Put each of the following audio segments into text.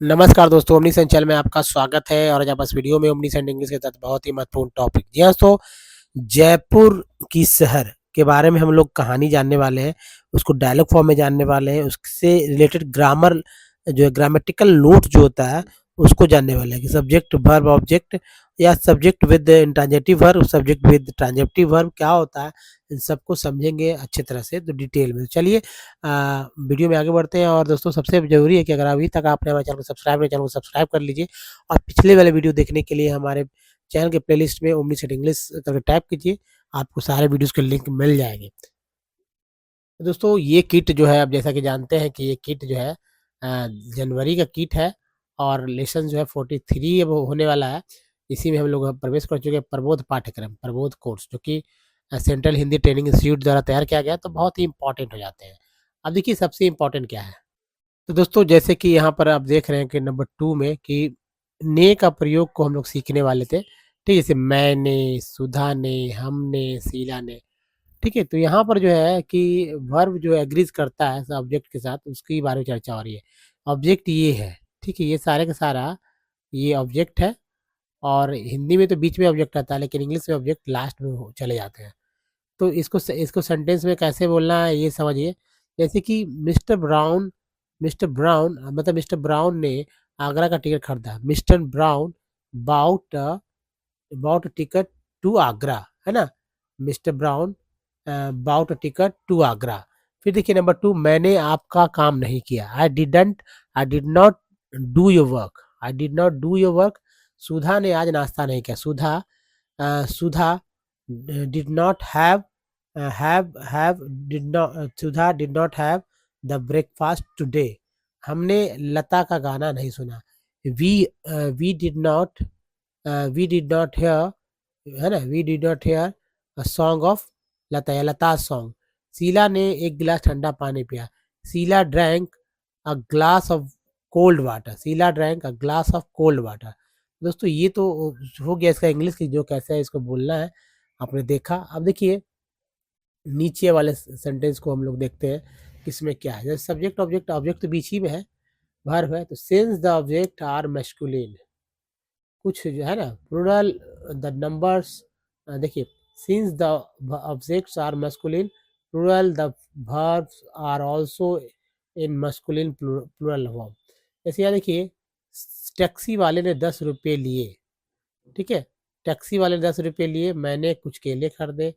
नमस्कार दोस्तों, omni send channel में आपका स्वागत है और आज आप इस वीडियो में ओमनी सेंड इंग्लिश के तहत बहुत ही महत्वपूर्ण टॉपिक जी हाँ दोस्तों, जयपुर की शहर के बारे में हम लोग कहानी जानने वाले हैं, उसको डायलॉग फॉर्म में जानने वाले हैं, उससे रिलेटेड ग्रामर जो है ग्रामेटिकल नोट जो होता है उसको जानने वाले हैं कि सब्जेक्ट वर्ब ऑब्जेक्ट या subject with intransitive verb subject with transitive verb क्या होता है, इन सबको समझेंगे अच्छे तरह से तो डिटेल में। चलिए वीडियो में आगे बढ़ते हैं और दोस्तों सबसे ज़रूरी है कि अगर अभी तक आपने हमारे चैनल को सब्सक्राइब नहीं चैनल को सब्सक्राइब कर लीजिए और पिछले वाले वीडियो देखने के लिए हमारे चैनल के प्लेलिस्ट में ओमनी सेट इंग्लिश करके टाइप कीजिए, आपको सारे वीडियोज़ के लिंक मिल जाएँगे। तो दोस्तों ये किट जो है, आप जैसा कि जानते हैं कि ये किट जो है जनवरी का किट है और लेसन जो है 43 अब होने वाला है। इसी में हम लोग प्रवेश कर चुके हैं प्रबोध पाठ्यक्रम, प्रबोध कोर्स जो कि सेंट्रल हिंदी ट्रेनिंग इंस्टीट्यूट द्वारा तैयार किया गया है, तो बहुत ही इम्पोर्टेंट हो जाते हैं। अब देखिए सबसे इम्पोर्टेंट क्या है? तो दोस्तों जैसे कि यहाँ पर आप देख रहे हैं कि नंबर 2 में कि ने का प्रयोग को हम लोग सीखने वाले थे। ठीक है? जैसे मैंने, सुधा ने, हमने, शीला ने। ठीक है? तो यहाँ पर जो है कि वर्ब जो एग्रीज़ करता है ऑब्जेक्ट के साथ, उसके बारे में चर्चा हो रही है। ऑब्जेक्ट ये है, ठीक है? ये सारे का सारा ये ऑब्जेक्ट है और हिंदी में तो बीच में ऑब्जेक्ट आता है, लेकिन इंग्लिश में ऑब्जेक्ट लास्ट में हो चले जाते हैं। तो इसको सेंटेंस में कैसे बोलना है ये समझिए। जैसे कि मिस्टर ब्राउन मतलब मिस्टर ब्राउन ने आगरा का टिकट खरीदा। Mister Brown bought ticket to Agra, है ना? Mister Brown bought a ticket to Agra. फिर देखिए नंबर 2, मैंने आपका काम नहीं किया। I did not do your work. I did not do your work. Sudha ने आज नाश्ता नहीं किया। Sudha did not Sudha did not have the breakfast today. हमने लता का गाना नहीं सुना। We we did not we did not hear, है ना? We did not hear a song of Lata या लता सॉन्ग। शीला ने एक गिलास ठंडा पानी पिया। Sheela drank a glass of cold water. Sheela drank a glass of cold water. दोस्तों ये तो हो गया इसका इंग्लिश की जो कैसे है इसको बोलना है, आपने देखा। अब देखिए नीचे वाले सेंटेंस को हम लोग देखते हैं किसमें क्या है। जैसे सब्जेक्ट ऑब्जेक्ट, ऑब्जेक्ट तो बीच ही में है, वर्ब है, तो since the object are masculine, कुछ जो है ना प्लूरल द नंबर्स, देखिए since the objects are masculine plural the verbs are also in masculine plural form. जैसे यहाँ देखिए टैक्सी वाले ने 10 रुपये लिए। ठीक है? टैक्सी वाले ने 10 रुपये लिए, मैंने कुछ केले खरीदे।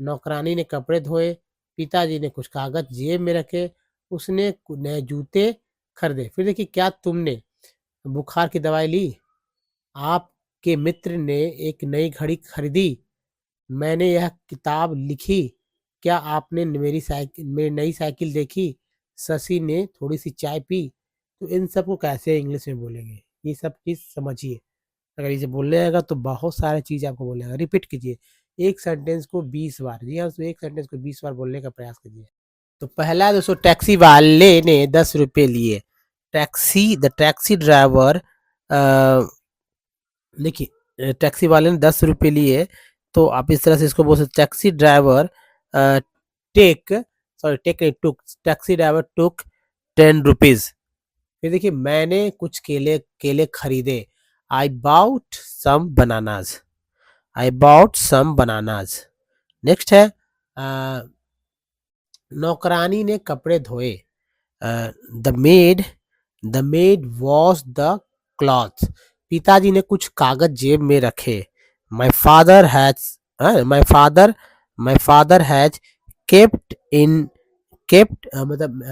नौकरानी ने कपड़े धोए। पिताजी ने कुछ कागज जेब में रखे। उसने नए जूते खरीदे। फिर देखिए क्या तुमने बुखार की दवाई ली? आपके मित्र ने एक नई घड़ी खरीदी। मैंने यह किताब लिखी। क्या आपने मेरी नई साइकिल देखी? शशि ने थोड़ी सी चाय पी। तो इन सबको कैसे इंग्लिश में बोलेंगे, ये सब चीज़ समझिए। अगर इसे बोलने आएगा तो बहुत सारी चीज़ आपको बोलने आएगा। रिपीट कीजिए एक सेंटेंस को 20 बार। जी हाँ, तो एक सेंटेंस को 20 बार बोलने का प्रयास कीजिए। तो पहला है दोस्तों, टैक्सी वाले ने 10 रुपये लिए। द टैक्सी ड्राइवर, देखिए टैक्सी वाले ने 10 रुपये लिए, तो आप इस तरह से इसको बोल सकते, टैक्सी ड्राइवर टेक टेक नहीं took, taxi driver took 10 rupees. फिर देखिए मैंने कुछ केले केले खरीदे। I bought some bananas. I bought some bananas. Next है नौकरानी ने कपड़े धोए। The maid wash the cloth. पिताजी ने कुछ कागज जेब में रखे। My father has my father has kept in kept मतलब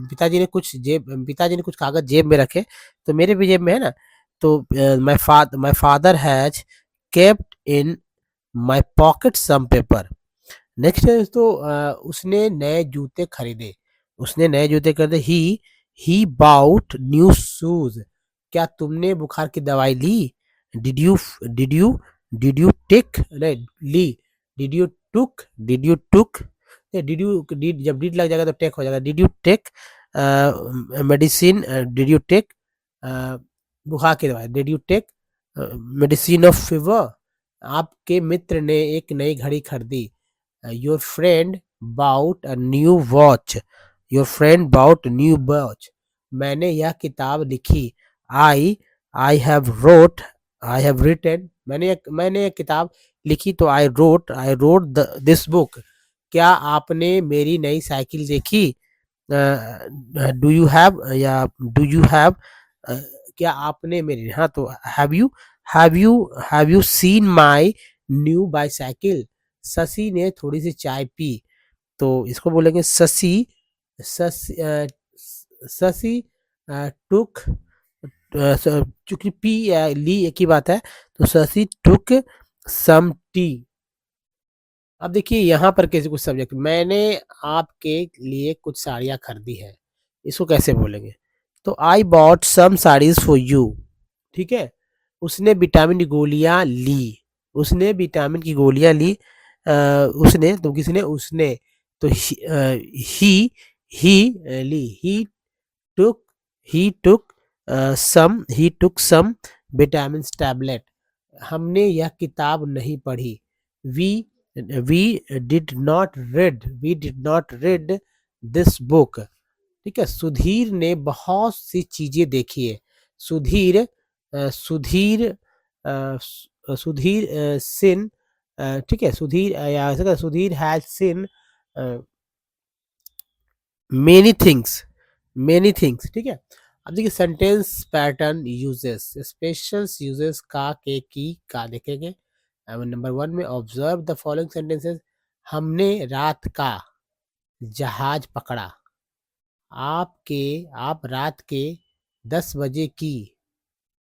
पिताजी ने कुछ कागज जेब में रखे, तो मेरे भी जेब में है ना। तो my father has kept in my pocket some paper. Next है तो उसने नए जूते खरीदे। He bought new shoes. क्या तुमने बुखार की दवाई ली? Did you did you did you take नहीं ली डिड यू टुक डिड जब डिड लग जाएगा तो टेक हो जाएगा। Did you take medicine? Did you take बुखार की दवाई? Did you take medicine of fever? आपके मित्र ने एक नई घड़ी खरीदी। Your friend bought a new watch. मैंने यह किताब लिखी। आई हैव रिटन, मैंने एक किताब लिखी, तो आई रोट दिस बुक। क्या आपने मेरी नई साइकिल देखी? डू यू हैव, या डू यू हैव, क्या आपने मेरी, हाँ, तो have you have you seen my new bicycle? Shashi ने थोड़ी सी चाय पी, तो इसको बोलेंगे शशि शशि टुक, चूंकि पी या ली एक ही बात है, तो शशि टुक सम टी। अब देखिए यहाँ पर कैसे कुछ सब्जेक्ट, मैंने आपके लिए कुछ साड़ियाँ खरीदी है, इसको कैसे बोलेंगे? तो I bought some saris for you, ठीक है। उसने विटामिन की गोलियां ली, उसने विटामिन की गोलियां ली, उसने, तो किसने? उसने, तो ही ली, took he took some vitamins tablet। हमने यह किताब नहीं पढ़ी। we we did not read this book। ठीक है। सुधीर ने बहुत सी चीजें देखी है। सुधीर सुधीर सुधीर सिन, ठीक है, सुधीर या ऐसा कहते हैं, Sudhir has seen many things, ठीक है। अब देखिए sentence pattern uses, special uses का, के, की, का देखेंगे। नंबर 1 में ऑब्जर्व द फॉलोइंग सेंटेंसेस। हमने रात का जहाज पकड़ा। आप रात के 10 बजे की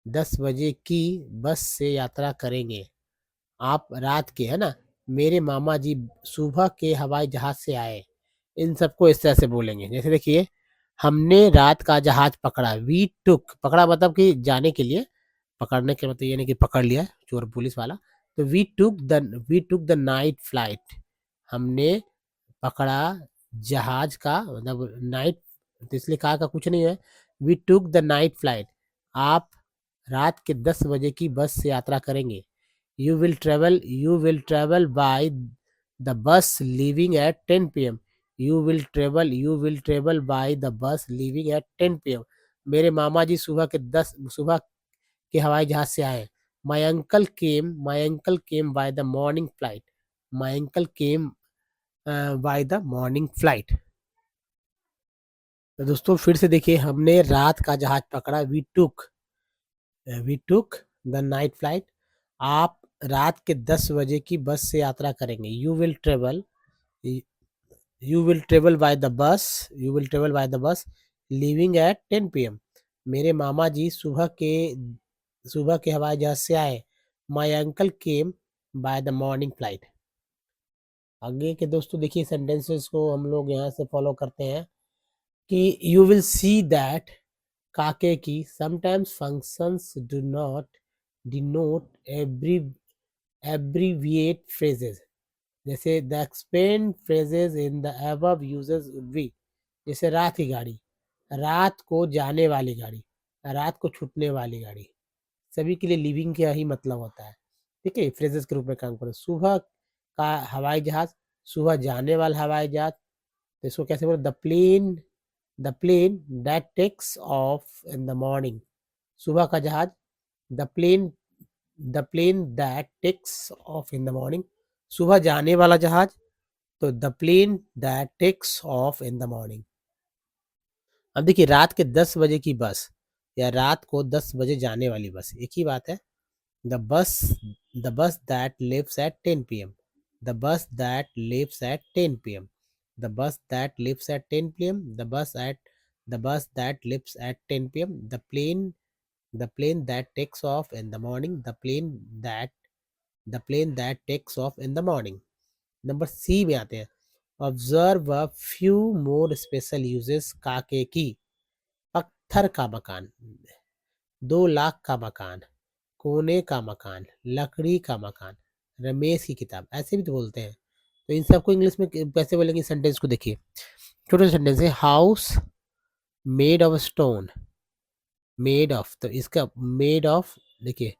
10 बजे की बस से यात्रा करेंगे। आप रात के, है ना, मेरे मामा जी सुबह के हवाई जहाज से आए। इन सबको इस तरह से बोलेंगे। जैसे देखिए, हमने रात का जहाज पकड़ा, वी टुक, पकड़ा मतलब कि जाने के लिए, पकड़ने के मतलब ये नहीं कि पकड़ लिया चोर पुलिस वाला। तो we took the night flight, हमने पकड़ा जहाज का, मतलब नाइट, तो इसलिए कहा का कुछ नहीं है। We took the night flight, आप रात के 10 बजे की बस से यात्रा करेंगे। You will travel by the bus leaving at 10 p.m. You will travel by the bus leaving at 10 p.m. मेरे मामा जी सुबह के हवाई जहाज से आए। My uncle came by the morning flight। My uncle came by the morning flight। तो दोस्तों फिर से देखिए, हमने रात का जहाज पकड़ा, we took the night flight. आप रात के 10 बजे की बस से यात्रा करेंगे। You will travel by the bus leaving at 10 p.m। मेरे मामा जी सुबह के हवाई जहाज से आए। My uncle came by the morning flight. आगे के दोस्तों देखिए सेंटेंसेस को हम लोग यहाँ से फॉलो करते हैं कि यू विल सी दैट, काके की, sometimes functions do not denote abbreviate phrases। जैसे the explained phrases in the above uses would be, जैसे रात की गाड़ी, रात को जाने वाली गाड़ी, रात को छूटने वाली गाड़ी, सभी के लिए लिविंग का ही मतलब होता है। ठीक है, फ्रेजेस के रूप में काम करो। सुबह का हवाई जहाज, सुबह जाने वाला हवाई जहाज, तो इसको कैसे बोलो? The plane that takes off in the morning. सुबह का जहाज, the plane that takes off in the morning. सुबह जाने वाला जहाज, तो the plane that takes off in the morning. अब देखिए, रात के 10 बजे की बस या रात को 10 बजे जाने वाली बस, एक ही बात है। The bus the bus that leaves at 10 p.m। The bus that leaves at 10 p.m। The bus that leaves at 10 p.m। The bus that leaves at 10 p.m। The plane that takes off in the morning. The plane that takes off in the morning. Number C में आते हैं। Observe a few more special uses काके की। पत्थर का मकान, 2 लाख का मकान, कोने का मकान, लकड़ी का मकान, रमेश की किताब, ऐसे भी तो बोलते हैं। तो इन सबको इंग्लिश में कैसे बोलेंगे? सेंटेंस को देखिए, छोटे सेंटेंस है। House made of stone, made of, तो इसका मेड ऑफ, देखिए,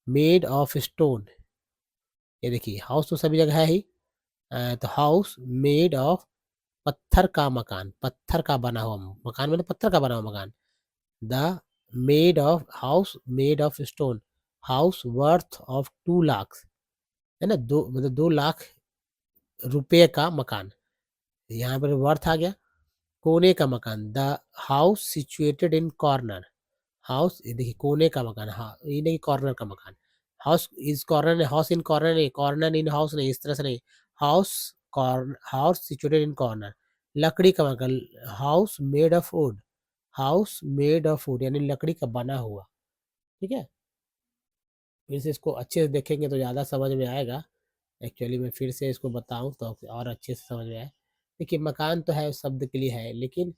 मेड ऑफ स्टोन, ये देखिए हाउस तो सभी जगह है ही। तो हाउस मेड ऑफ, पत्थर का मकान, पत्थर का बना हुआ मकान, मतलब पत्थर का बना हुआ मकान। The made of stone, house worth of 2 lakh, है ना, 2 लाख रुपए का मकान। यहाँ पर वर्थ आ गया, कोने का मकान, the house situated in corner, house ये देखिए कोने का मकान, हाँ ये नहीं कॉर्नर का मकान, house is corner, house in corner नहीं, कॉर्नर इन हाउस नहीं, इस तरह से नहीं, house corner, house situated in corner, लकड़ी का मकान, house made of would, house made of would यानी लकड़ी का बना हुआ। ठीक है, फिर से इसको अच्छे से देखेंगे तो ज़्यादा समझ में आएगा। एक्चुअली मैं फिर से इसको बताऊं तो और अच्छे से समझ में आए। देखिए मकान तो है, उस शब्द के लिए है, लेकिन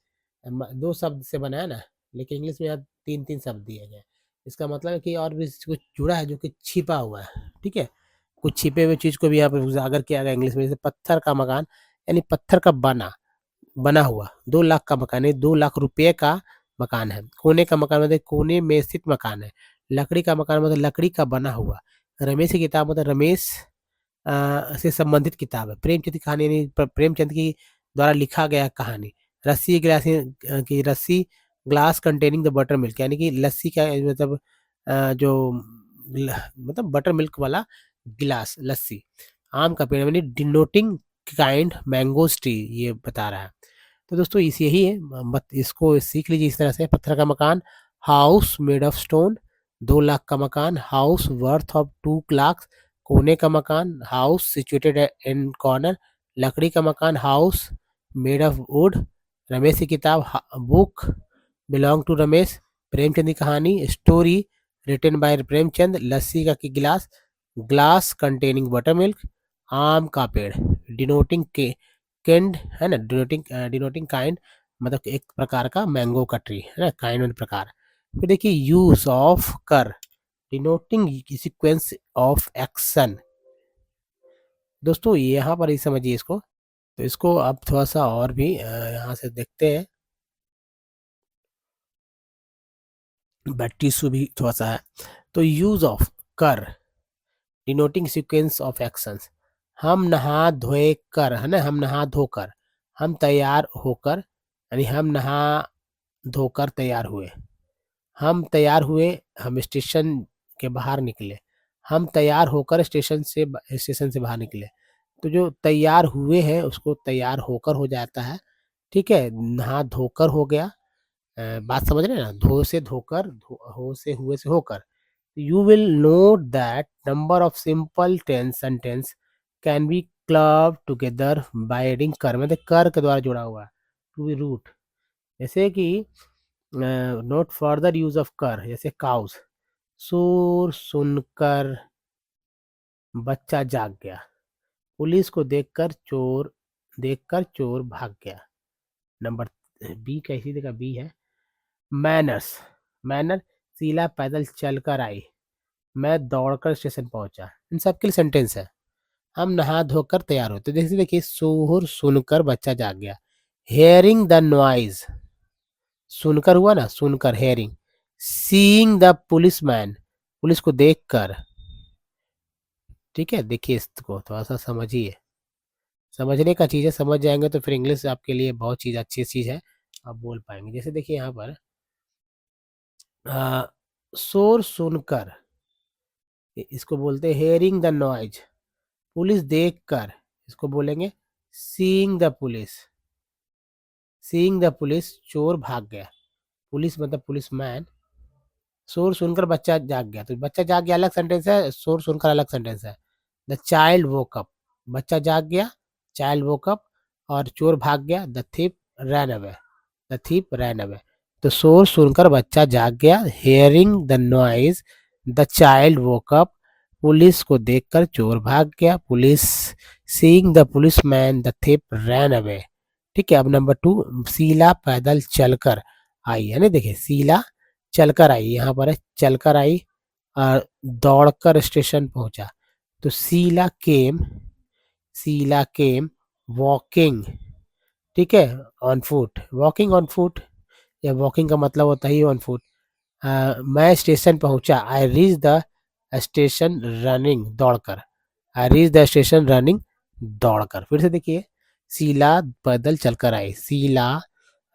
2 शब्द से बना है ना, लेकिन इंग्लिश में यहाँ 3-3 शब्द दिए गए हैं। इसका मतलब है कि और भी कुछ जुड़ा है जो कि छिपा हुआ है। ठीक है, कुछ छिपे हुए चीज़ को भी यहाँ पे उजागर किया गया इंग्लिश में, जैसे पत्थर का मकान यानी पत्थर का बना हुआ, 2 लाख का मकान है, 2 लाख रुपए का मकान है। कोने का मकान मतलब कोने में स्थित मकान है। लकड़ी का मकान मतलब लकड़ी का बना हुआ। रमेश की किताब मतलब रमेश से संबंधित किताब है। प्रेमचंद की कहानी यानी प्रेमचंद की द्वारा लिखा गया कहानी। रस्सी गिलास की रस्सी, glass containing the butter milk यानी कि लस्सी का मतलब जो मतलब बटर मिल्क वाला गिलास लस्सी। आम का पेड़ यानी डिनोटिंग काइंड मैंगोज ट्री, ये बता रहा है। तो दोस्तों इस यही है, इसको सीख लीजिए इस तरह से। पत्थर का मकान, house made of stone, 2 lakh का मकान, हाउस वर्थ ऑफ 2 लाख, कोने का मकान, हाउस सिचुएटेड इन कॉर्नर, लकड़ी का मकान, house made of wood, Ramesh की किताब, book belong to Ramesh, Premchand की कहानी, story written by Premchand, lassi का की गिलास, ग्लास कंटेनिंग बटर मिल्क, आम का पेड़, डिनोटिंग के कैंड है ना, डिनोटिंग काइंड मतलब एक प्रकार का मैंगो का ट्री है ना, काइंड मतलब प्रकार। फिर देखिए यूज ऑफ कर, डिनोटिंग सीक्वेंस ऑफ एक्शन। दोस्तों यहाँ पर ही समझिए इसको, तो इसको आप थोड़ा सा और भी यहाँ से देखते हैं, बैटरी इशू भी थोड़ा सा है। तो यूज ऑफ कर, डिनोटिंग सीक्वेंस ऑफ एक्शंस, हम नहा धोए कर है ना, हम नहा धोकर, हम तैयार होकर यानी हम नहा धोकर तैयार हुए, हम तैयार हुए, हम स्टेशन के बाहर निकले, हम तैयार होकर स्टेशन से बाहर निकले। तो जो तैयार हुए हैं उसको तैयार होकर हो जाता है। ठीक है, नहा धोकर हो गया, बात समझ रहे हैं ना, धो से धोकर, हो से हुए से होकर। You will note that number of simple tense sentence can be clubbed together by adding कर, मतलब कर के द्वारा जुड़ा हुआ है, to be root। जैसे कि नोट फर्दर यूज ऑफ कर, जैसे काउस, शोर सुनकर बच्चा जाग गया, पुलिस को देखकर चोर भाग गया। नंबर बी का इसी जगह बी है। मैनर्स, मैनर, शीला पैदल चलकर आई, मैं दौड़कर स्टेशन पहुंचा, इन सब के लिए सेंटेंस है। हम नहा धोकर तैयार होते, जैसे देखिए शोर सुनकर बच्चा जाग गया, हेयरिंग द नॉइज, सुनकर हुआ ना, सुनकर hearing, seeing the police man, police को देखकर। ठीक है, देखिए इसको थोड़ा सा समझिए, समझने का चीज़ है, समझ जाएंगे तो फिर इंग्लिश आपके लिए बहुत चीज़ अच्छी चीज़ है, आप बोल पाएंगे। जैसे देखिए यहाँ पर शोर सुनकर, इसको बोलते हैं हेयरिंग द नॉइज, पुलिस देखकर, इसको बोलेंगे seeing the police, seeing the police, चोर भाग गया, पुलिस मतलब पुलिस मैन, शोर सुनकर बच्चा जाग गया, तो बच्चा जाग गया अलग सेंटेंस है, शोर सुनकर अलग सेंटेंस है। द चाइल्ड वोक अप, बच्चा जाग गया, चाइल्ड वोक अप, और चोर भाग गया, the thief ran away, the thief ran away. तो शोर सुनकर बच्चा जाग गया, hearing the noise the child woke up, police को देखकर चोर भाग गया, police, seeing the police man the thief ran away. ठीक है, अब नंबर 2, शीला पैदल चलकर आई, है ना, देखिए शीला चलकर आई, यहाँ पर है चलकर आई और दौड़कर स्टेशन पहुंचा। तो शीला केम वॉकिंग, ठीक है, on foot, walking on foot, या वॉकिंग का मतलब होता ही ऑन फुट। मैं स्टेशन पहुंचा, I reach the station running, दौड़कर, I reach the station running, दौड़कर। फिर से देखिए, शीला पैदल चलकर आई, Sheila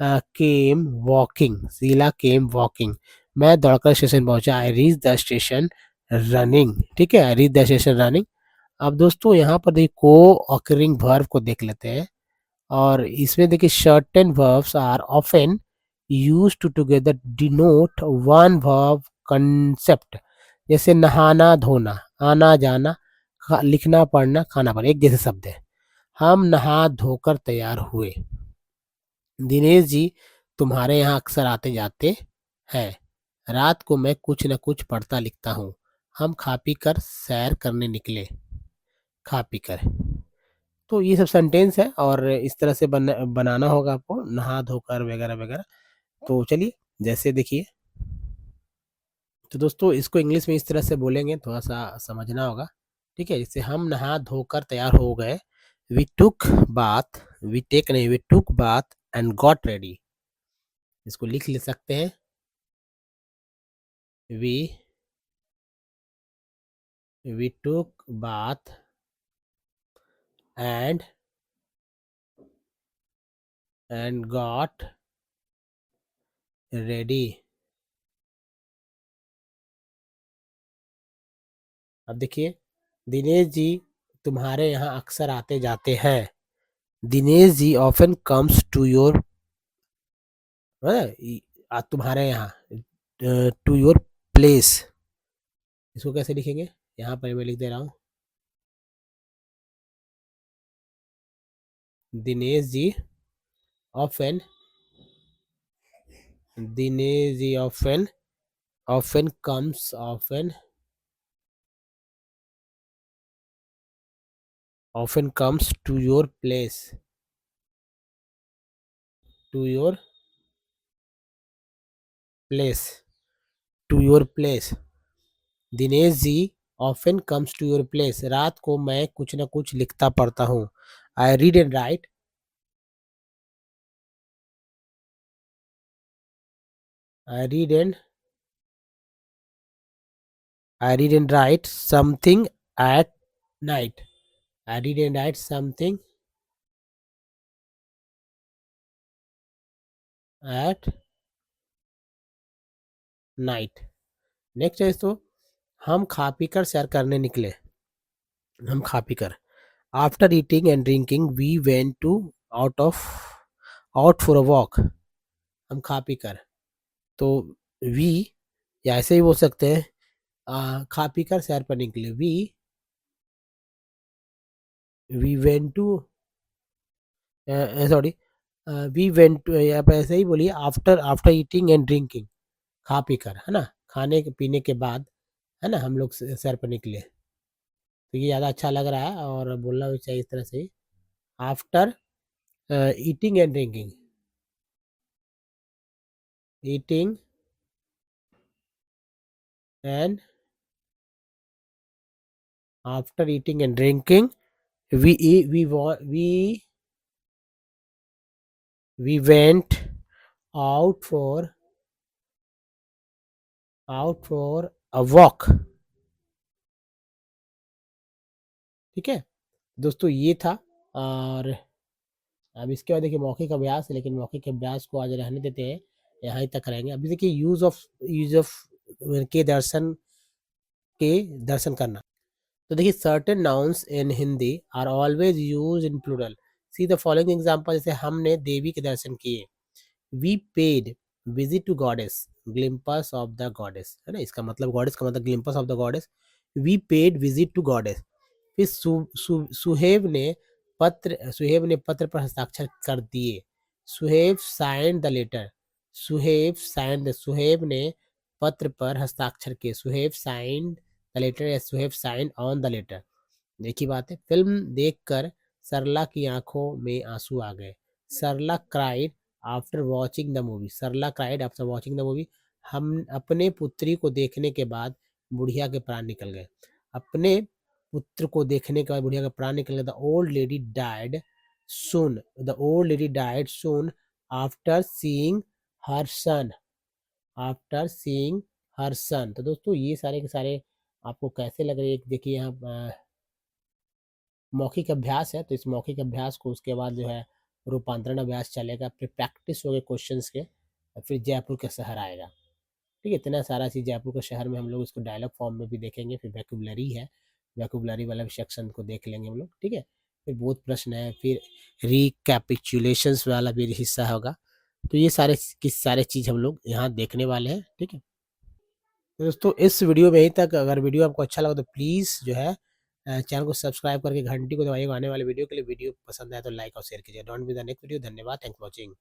came walking, Sheila came walking, मैं दौड़कर स्टेशन पहुंचा। I reach the station running. ठीक है, I reach the station running. अब दोस्तों यहाँ पर देखिए को ऑकरिंग वर्ब को देख लेते हैं, और इसमें देखिए certain verbs are often used to together denote one verb concept. जैसे नहाना धोना, आना जाना, लिखना पढ़ना, खाना बनाना, एक जैसे शब्द है। हम नहा धोकर तैयार हुए। दिनेश जी तुम्हारे यहाँ अक्सर आते जाते हैं। रात को मैं कुछ न कुछ पढ़ता लिखता हूँ। हम खा पी कर सैर करने निकले। खा पी कर। तो ये सब सेंटेंस है, और इस तरह से बनाना होगा आपको, नहा धोकर वगैरह वगैरह। तो चलिए, जैसे देखिए, तो दोस्तों इसको इंग्लिश में इस तरह से बोलेंगे, थोड़ा सा समझना होगा। ठीक है, जैसे हम नहा धोकर तैयार हो गए। We took bath, we take नहीं, we took bath and got ready. इसको लिख ले सकते हैं। We took bath and got ready. अब देखिए, दिनेश जी तुम्हारे यहाँ अक्सर आते जाते हैं। Dinesh ji often comes to your, तुम्हारे यहाँ, टू योर प्लेस। इसको कैसे लिखेंगे, यहाँ पर मैं लिख दे रहा हूँ। Dinesh ji often, Dinesh ji often, often comes, often comes to your place, to your place, to your place. Dinesh ji often comes to your place. रात को मैं कुछ न कुछ लिखता पढ़ता हूँ। I read and write, I read and I read and write something at night. I read and write something at night. Next है तो हम खा पी कर सैर करने निकले। हम खा पी कर, after eating and drinking we went to out of out for a walk. हम खा पी कर, तो वी, या ऐसे ही बोल सकते हैं, खा पी कर सैर पर निकले। We went to, sorry, we went to, या ऐसे ही बोलिए, after after eating and drinking, खा पी कर, है ना, खाने पीने के बाद, है ना, हम लोग सैर पर निकले। तो ये ज़्यादा अच्छा लग रहा है, और बोलना भी चाहिए इस तरह से, after eating and drinking, eating and, after eating and drinking we we went out for a walk। ठीक है दोस्तों, ये था। और अब इसके बाद देखिए मौखिक अभ्यास है, लेकिन मौखिक अभ्यास को आज रहने देते हैं, यहाँ ही तक रहेंगे। अभी देखिए यूज ऑफ के दर्शन करना। तो देखिए certain nouns in Hindi are always use in plural. See the following example, जैसे हमने देवी के दर्शन किए। We paid visit to goddess, glimpse of the goddess, है ना, इसका मतलब गॉडेस का मतलब glimpse of the goddess. We paid visit to goddess. फिर सुहेब ने पत्र पर हस्ताक्षर कर दिए। Suhaib signed the letter. Suhaib ने पत्र पर हस्ताक्षर किए। सुहेब साइंड द लेटर, या Suhaib signed on the letter. देखी बात है, फिल्म देखकर सरला की आंखों में आंसू आ गए। Sarla cried after watching the movie. Sarla cried after watching the movie. हम अपने पुत्री को देखने के बाद बुढ़िया के प्राण निकल गए। अपने पुत्र को देखने के बाद बुढ़िया का प्राण निकल गया। The old lady died soon, the old lady died soon after seeing her son, after seeing her son. तो दोस्तों ये सारे के सारे आपको कैसे लग रहे हैं, देखिए यहाँ मौखिक अभ्यास है, तो इस मौखिक अभ्यास को उसके बाद जो है रूपांतरण अभ्यास चलेगा, फिर प्रैक्टिस होगा क्वेश्चंस के, और फिर जयपुर का शहर आएगा। ठीक है, इतना सारा चीज़ जयपुर के शहर में हम लोग इसको डायलॉग फॉर्म में भी देखेंगे। फिर वोकैब्युलरी है, वोकैब्युलरी वाला सेक्शन को देख लेंगे हम लोग, ठीक है। फिर बोध प्रश्न है, फिर रिकैपिचुलेशंस वाला भी हिस्सा होगा। तो ये सारे चीज़ हम लोग यहाँ देखने वाले हैं, ठीक है। तो दोस्तों इस वीडियो में यहीं तक। अगर वीडियो आपको अच्छा लगा तो प्लीज़ जो है चैनल को सब्सक्राइब करके घंटी को दबाइएगा। आने वाले वीडियो के लिए। वीडियो पसंद आए तो लाइक और शेयर कीजिए। Don't miss the next video. धन्यवाद। Thanks for watching.